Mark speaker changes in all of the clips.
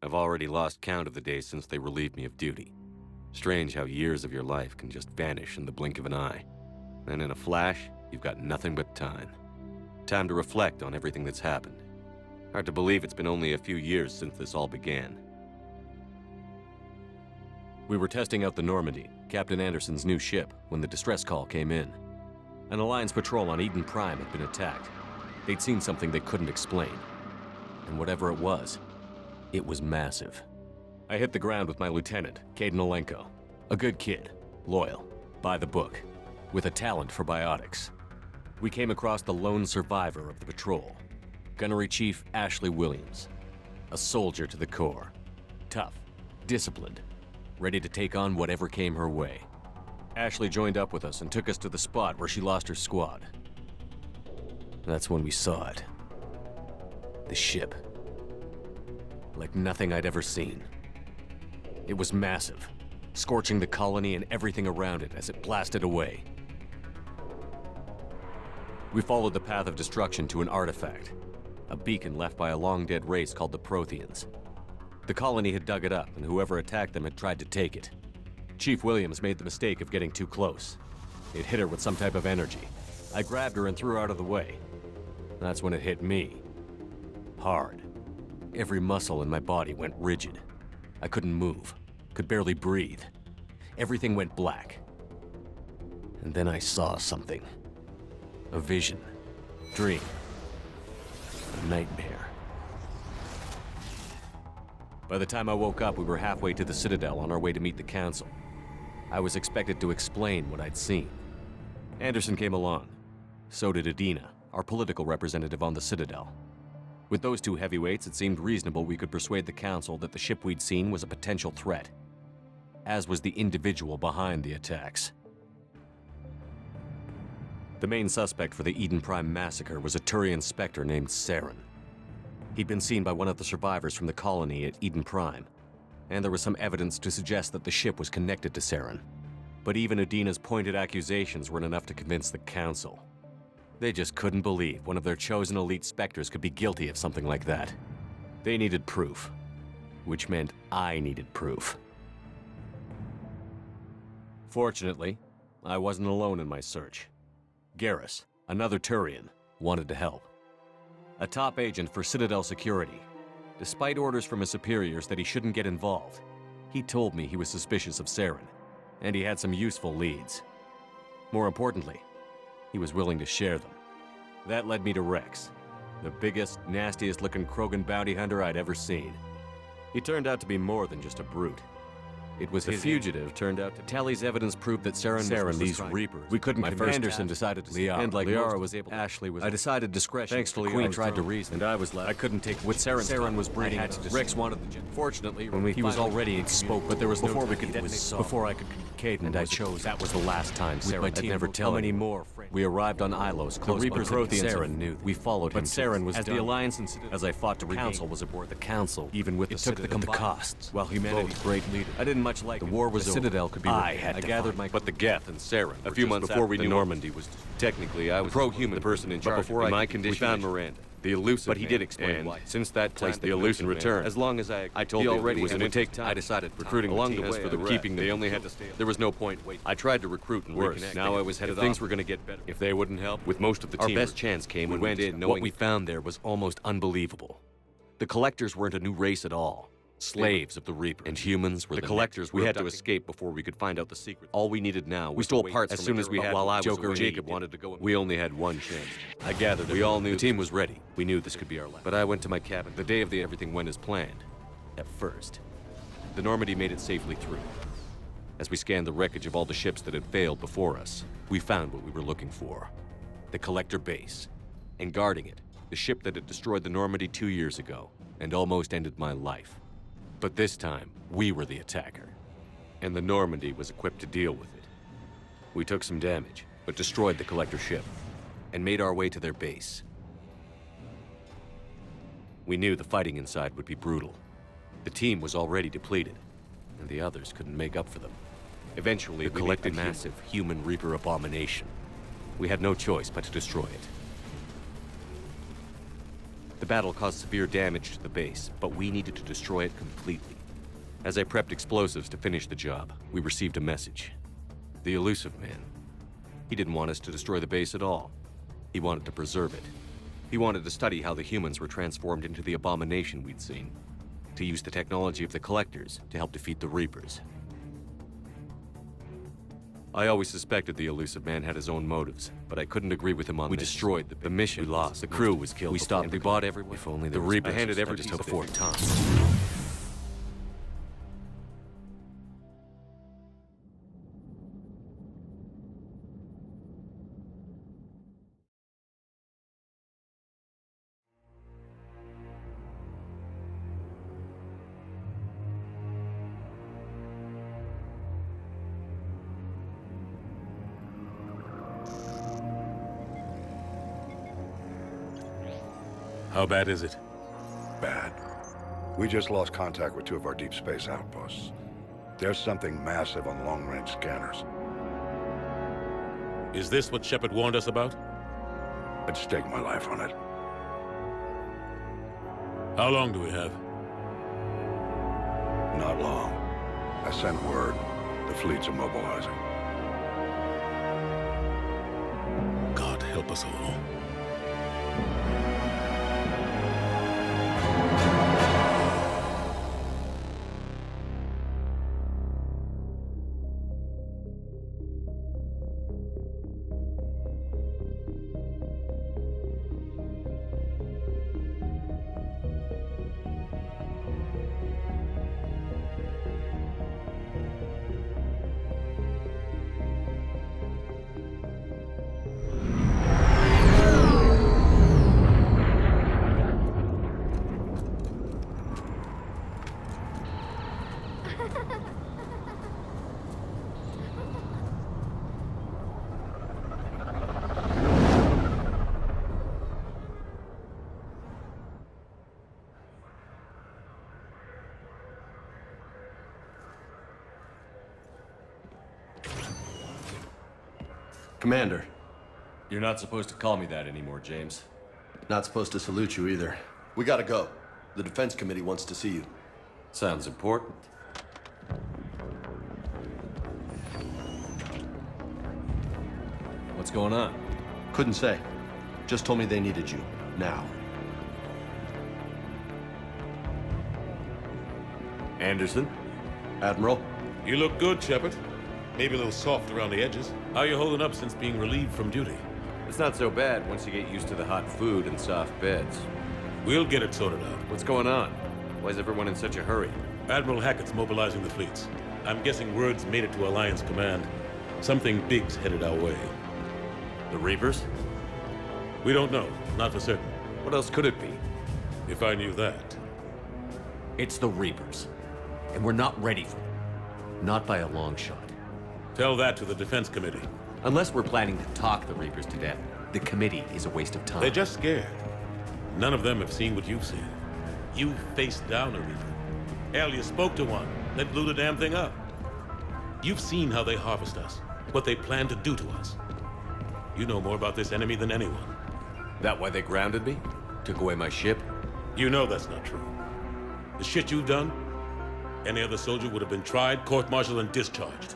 Speaker 1: I've already lost count of the days since they relieved me of duty. Strange how years of your life can just vanish in the blink of an eye. And in a flash, you've got nothing but time. Time to reflect on everything that's happened. Hard to believe it's been only a few years since this all began. We were testing out the Normandy, Captain Anderson's new ship, when the distress call came in. An Alliance patrol on Eden Prime had been attacked. They'd seen something they couldn't explain. And whatever it was massive. I hit the ground with my lieutenant, Caden Olenko. A good kid, loyal, by the book, with a talent for biotics. We came across the lone survivor of the patrol, Gunnery Chief Ashley Williams. A soldier to the core. Tough, disciplined, ready to take on whatever came her way. Ashley joined up with us and took us to the spot where she lost her squad. That's when we saw it. The ship. Like nothing I'd ever seen. It was massive, scorching the colony and everything around it as it blasted away. We followed the path of destruction to an artifact, a beacon left by a long-dead race called the Protheans. The colony had dug it up, and whoever attacked them had tried to take it. Chief Williams made the mistake of getting too close. It hit her with some type of energy. I grabbed her and threw her out of the way. That's when it hit me. Hard. Every muscle in my body went rigid. I couldn't move, could barely breathe. Everything went black. And then I saw something. A vision. Dream. A nightmare. By the time I woke up, we were halfway to the Citadel on our way to meet the Council. I was expected to explain what I'd seen. Anderson came along. So did Adina, our political representative on the Citadel. With those two heavyweights, it seemed reasonable we could persuade the Council that the ship we'd seen was a potential threat, as was the individual behind the attacks. The main suspect for the Eden Prime massacre was a Turian Spectre named Saren. He'd been seen by one of the survivors from the colony at Eden Prime, and there was some evidence to suggest that the ship was connected to Saren. But even Adina's pointed accusations weren't enough to convince the Council. They just couldn't believe one of their chosen elite Spectres could be guilty of something like that. They needed proof, which meant I needed proof. Fortunately, I wasn't alone in my search. Garrus, another Turian, wanted to help. A top agent for Citadel Security. Despite orders from his superiors that he shouldn't get involved, he told me he was suspicious of Saren, and he had some useful leads. More importantly, he was willing to share them. That led me to Rex, the biggest, nastiest-looking Krogan bounty hunter I'd ever seen. He turned out to be more than just a brute. It was the fugitive turned out to Tally's evidence proved that Saren these Reapers. We couldn't. My first Anderson decided to Liara, and like Liara was able. Ashley was. I decided discretion. Thanks to Queen tried to reason, and I was left. I couldn't take with Saren was breeding. I had to Rex wanted the jet. Fortunately, when he was already spoke, but there was before we could before I could communicate, and I chose that was the last time. Saren would never tell any more. We arrived on Ilos, close by Protheans. Saren knew. We followed him, but Saren was as the Alliance and as I fought to regain. Council was aboard the Council, even with the Citadel. The costs. While humanity, great leader. I didn't much like the war was over. Citadel could be. I gathered my. But the Geth and Saren. A few months before we knew Normandy was. Technically, I was pro-human, the person in charge. But before my condition, we found Miranda, the elusive. But he did explain why. Since that time, the elusive returned. As long as I told him already was going to take time. I decided recruiting along the way for the keeping. They only had to stay. There was no point. I tried to recruit and reconnect. Now I was headed off. Things were going to get better. If they wouldn't help, with most of the team, our best chance came when we went in. What we found there was almost unbelievable. The Collectors weren't a new race at all. Slaves of the Reaper. And humans were the Collectors. We had to escape before we could find out the secret. All we needed now was we stole parts as soon as we had. While I was Jacob wanted to go. We only had one chance. I gathered we all knew the team was ready. We knew this could be our last. But I went to my cabin the day of the everything went as planned. At first, the Normandy made it safely through. As we scanned the wreckage of all the ships that had failed before us, we found what we were looking for: the Collector base, and guarding it, the ship that had destroyed the Normandy 2 years ago and almost ended my life. But this time, we were the attacker, and the Normandy was equipped to deal with it. We took some damage, but destroyed the Collector ship, and made our way to their base. We knew the fighting inside would be brutal. The team was already depleted, and the others couldn't make up for them. Eventually, we collected a massive human Reaper abomination. We had no choice but to destroy it. The battle caused severe damage to the base, but we needed to destroy it completely. As I prepped explosives to finish the job, we received a message. The Illusive Man. He didn't want us to destroy the base at all. He wanted to preserve it. He wanted to study how the humans were transformed into the abomination we'd seen. To use the technology of the Collectors to help defeat the Reapers. I always suspected the Illusive Man had his own motives, but I couldn't agree with him on this. We destroyed the mission. We lost. The crew was killed. We stopped. We bought everyone. If only the Reapers. I handed every piece before time.
Speaker 2: How bad is it?
Speaker 3: Bad. We just lost contact with 2 of our deep space outposts. There's something massive on long-range scanners.
Speaker 2: Is this what Shepard warned us about?
Speaker 3: I'd stake my life on it.
Speaker 2: How long do we have?
Speaker 3: Not long. I sent word. The fleet's immobilizing.
Speaker 2: God help us all.
Speaker 4: Commander.
Speaker 1: You're not supposed to call me that anymore, James.
Speaker 4: Not supposed to salute you either. We gotta go. The Defense Committee wants to see you.
Speaker 1: Sounds important. What's going on?
Speaker 4: Couldn't say. Just told me they needed you. Now.
Speaker 1: Anderson?
Speaker 4: Admiral?
Speaker 2: You look good, Shepard. Maybe a little soft around the edges. How you holding up since being relieved from duty?
Speaker 1: It's not so bad once you get used to the hot food and soft beds.
Speaker 2: We'll get it sorted out.
Speaker 1: What's going on? Why is everyone in such a hurry?
Speaker 2: Admiral Hackett's mobilizing the fleets. I'm guessing word's made it to Alliance Command. Something big's headed our way.
Speaker 1: The Reapers?
Speaker 2: We don't know. Not for certain.
Speaker 1: What else could it be?
Speaker 2: If I knew that.
Speaker 1: It's the Reapers. And we're not ready for them. Not by a long shot.
Speaker 2: Tell that to the Defense Committee.
Speaker 1: Unless we're planning to talk the Reapers to death, the committee is a waste of time.
Speaker 2: They're just scared. None of them have seen what you've seen. You faced down a Reaper. Hell, you spoke to one, then blew the damn thing up. You've seen how they harvest us, what they plan to do to us. You know more about this enemy than anyone.
Speaker 1: That why they grounded me? Took away my ship?
Speaker 2: You know that's not true. The shit you've done, any other soldier would have been tried, court-martialed, and discharged.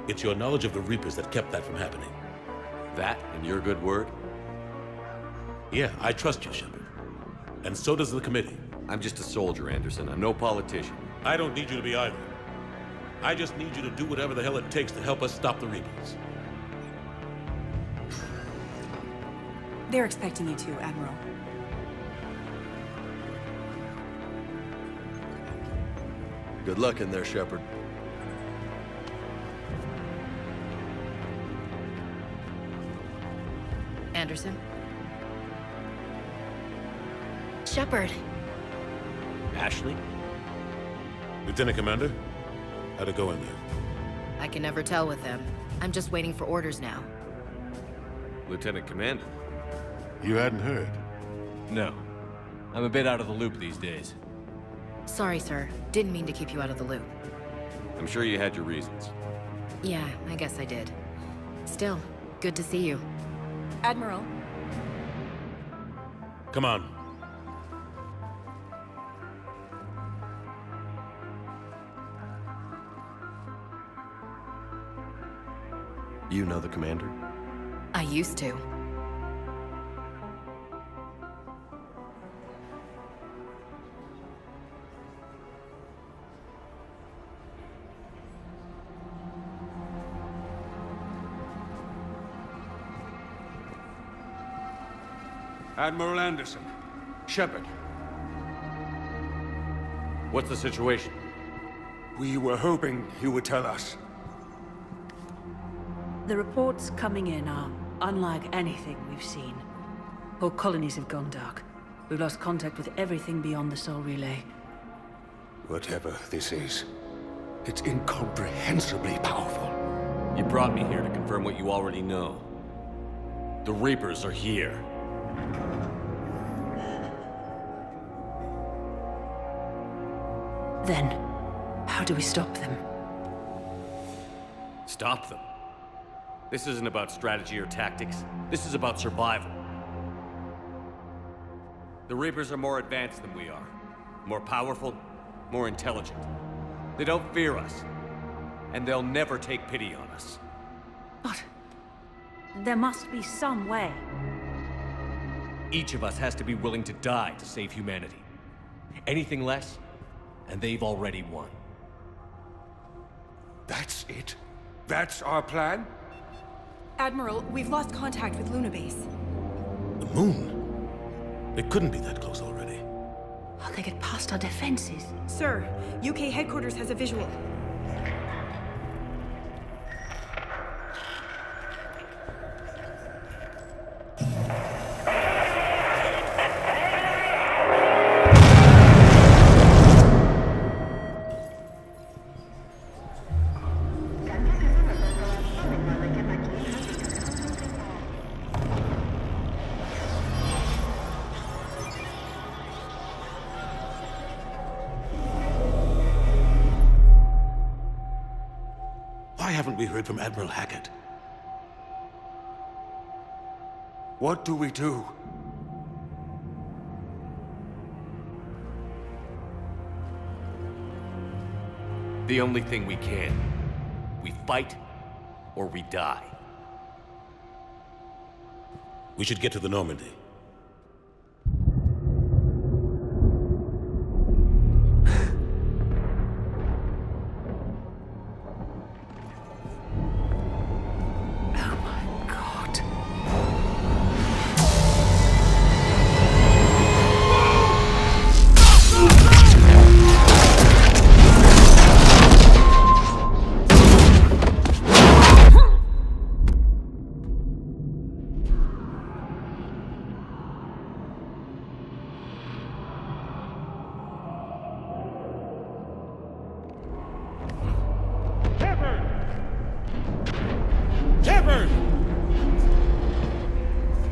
Speaker 2: It's your knowledge of the Reapers that kept that from happening.
Speaker 1: That and your good word?
Speaker 2: Yeah, I trust you, Shepard. And so does the committee.
Speaker 1: I'm just a soldier, Anderson. I'm no politician.
Speaker 2: I don't need you to be either. I just need you to do whatever the hell it takes to help us stop the Reapers.
Speaker 5: They're expecting you to, Admiral.
Speaker 4: Good luck in there, Shepard.
Speaker 6: Anderson? Shepard.
Speaker 1: Ashley?
Speaker 2: Lieutenant Commander, how'd it go in there?
Speaker 6: I can never tell with them. I'm just waiting for orders now.
Speaker 1: Lieutenant Commander?
Speaker 2: You hadn't heard.
Speaker 1: No. I'm a bit out of the loop these days.
Speaker 6: Sorry, sir. Didn't mean to keep you out of the loop.
Speaker 1: I'm sure you had your reasons.
Speaker 6: Yeah, I guess I did. Still, good to see you.
Speaker 5: Admiral.
Speaker 2: Come on.
Speaker 4: You know the commander?
Speaker 6: I used to.
Speaker 7: Admiral Anderson. Shepard.
Speaker 1: What's the situation?
Speaker 7: We were hoping you would tell us.
Speaker 8: The reports coming in are unlike anything we've seen. Whole colonies have gone dark. We've lost contact with everything beyond the Sol Relay.
Speaker 7: Whatever this is, it's incomprehensibly powerful.
Speaker 1: You brought me here to confirm what you already know. The Reapers are here.
Speaker 8: Then, how do we stop them?
Speaker 1: Stop them? This isn't about strategy or tactics. This is about survival. The Reapers are more advanced than we are. More powerful, more intelligent. They don't fear us. And they'll never take pity on us.
Speaker 8: But there must be some way.
Speaker 1: Each of us has to be willing to die to save humanity. Anything less, and they've already won.
Speaker 7: That's it? That's our plan?
Speaker 5: Admiral, we've lost contact with Luna Base.
Speaker 2: The moon? It couldn't be that close already.
Speaker 8: How'd they get past our defenses?
Speaker 5: Sir, UK headquarters has a visual.
Speaker 2: Why haven't we heard from Admiral Hackett?
Speaker 7: What do we do?
Speaker 1: The only thing we can. We fight, or we die.
Speaker 2: We should get to the Normandy.
Speaker 8: Oh my God.
Speaker 2: Shepard!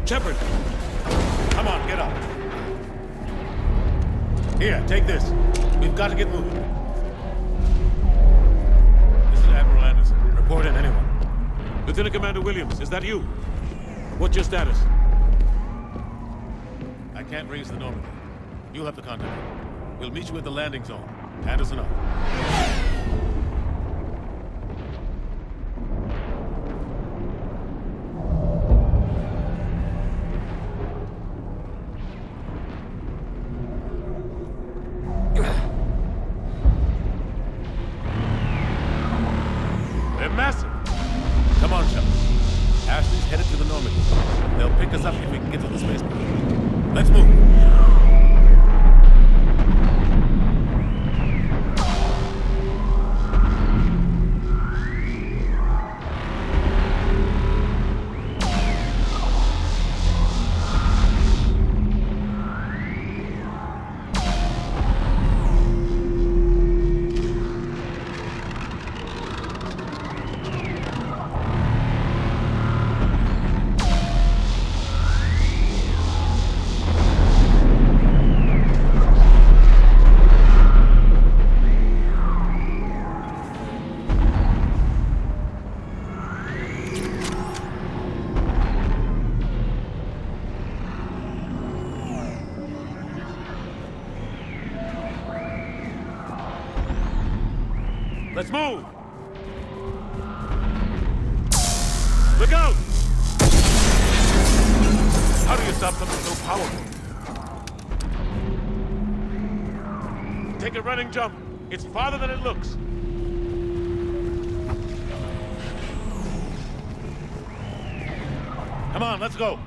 Speaker 2: Shepard! Come on, get up. Here, take this. We've got to get moving. This is Admiral Anderson. Report in, anyone. Lieutenant Commander Williams, is that you? What's your status? I can't raise the Normandy. You'll have to contact me. We'll meet you at the landing zone. Anderson up. They're massive. Come on, Shepard. Ashley's headed to the Normandy. They'll pick us up if we can get to the spaceport. Let's move. Let's move! Look out! How do you stop something so powerful? Take a running jump. It's farther than it looks. Come on, let's go.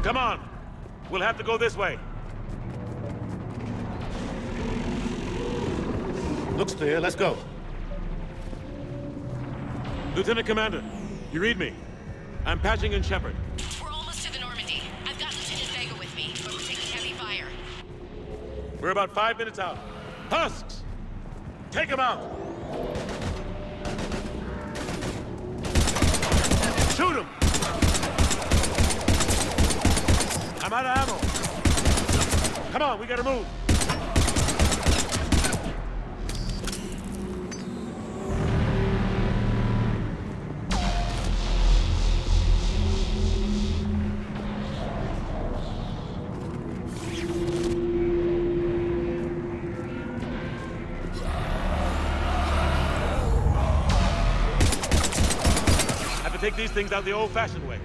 Speaker 2: Come on. We'll have to go this way. Looks clear. Let's go. Lieutenant Commander, you read me? I'm patching in Shepard.
Speaker 9: We're almost to the Normandy. I've got Lieutenant Vega with me, but we're taking heavy fire.
Speaker 2: We're about 5 minutes out. Husks! Take them out! Shoot them! I'm out of ammo. Come on, we gotta move. Have to take these things out the old-fashioned way.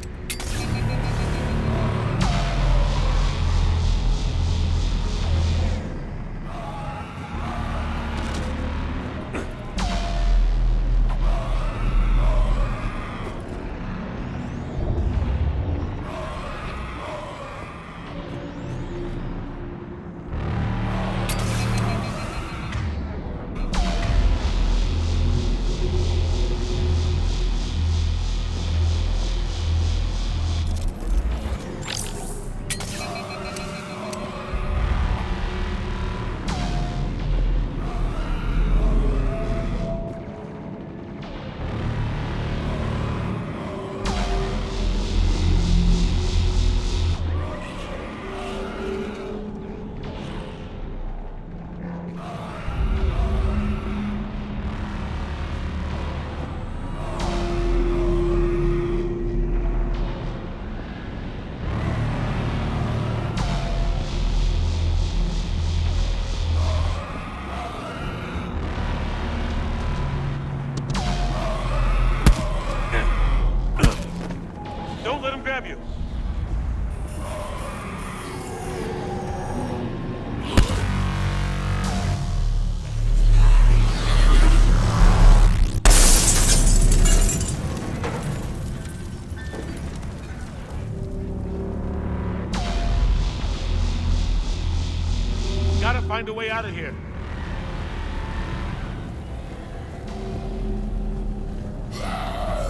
Speaker 2: Don't let him grab you. Gotta find a way out of here.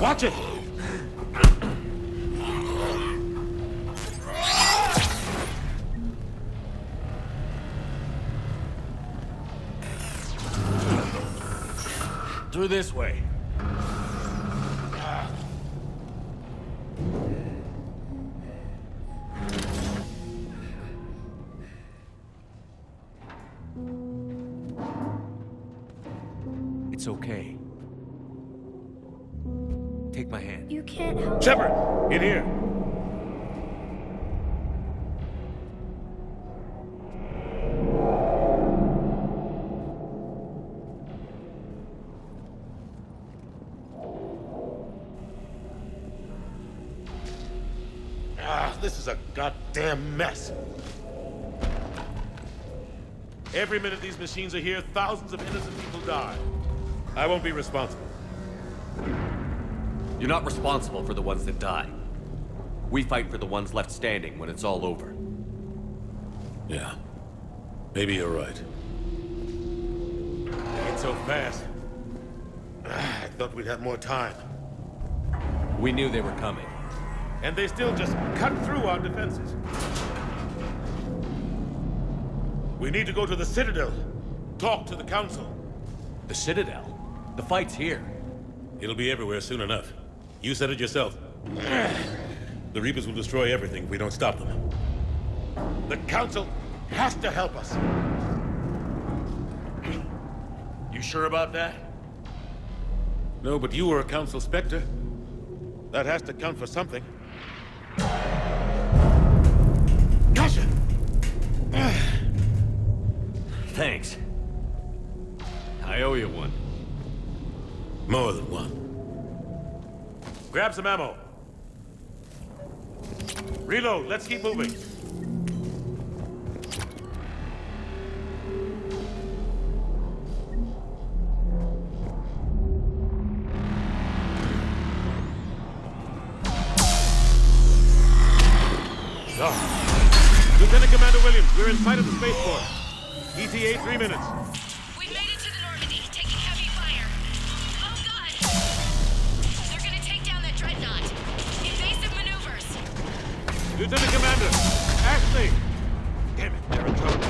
Speaker 2: Watch it! Through this way.
Speaker 1: It's okay. Take my hand.
Speaker 9: You can't help.
Speaker 2: Shepard, in here. This is a goddamn mess. Every minute these machines are here, thousands of innocent people die. I won't be responsible.
Speaker 1: You're not responsible for the ones that die. We fight for the ones left standing when it's all over.
Speaker 2: Yeah. Maybe you're right. It's so fast. I thought we'd have more time.
Speaker 1: We knew they were coming.
Speaker 2: And they still just cut through our defenses. We need to go to the Citadel. Talk to the Council.
Speaker 1: The Citadel? The fight's here.
Speaker 2: It'll be everywhere soon enough. You said it yourself. The Reapers will destroy everything if we don't stop them. The Council has to help us. You sure about that? No, but you were a Council Spectre. That has to count for something. Gotcha!
Speaker 1: Thanks. I owe you one.
Speaker 2: More than one. Grab some ammo. Reload, let's keep moving. Lieutenant Commander Williams, we're in sight of the spaceport. ETA 3 minutes.
Speaker 9: We've made it to the Normandy, taking heavy fire. Oh god! They're gonna take down that dreadnought. Invasive maneuvers.
Speaker 2: Lieutenant Commander, Ashley! Damn it, they're in trouble.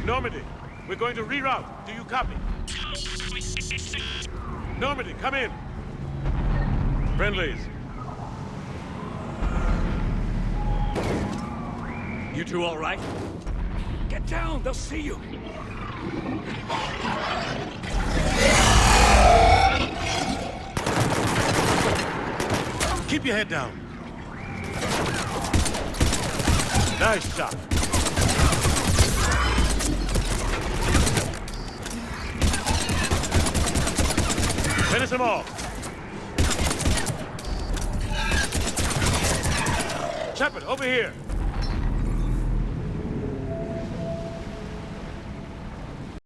Speaker 2: Normandy, we're going to reroute. Do you copy? Normandy, come in. Friendlies.
Speaker 1: You two all right?
Speaker 7: Get down, they'll see you.
Speaker 2: Keep your head down. Nice shot. Finish them all. Shepard, over here.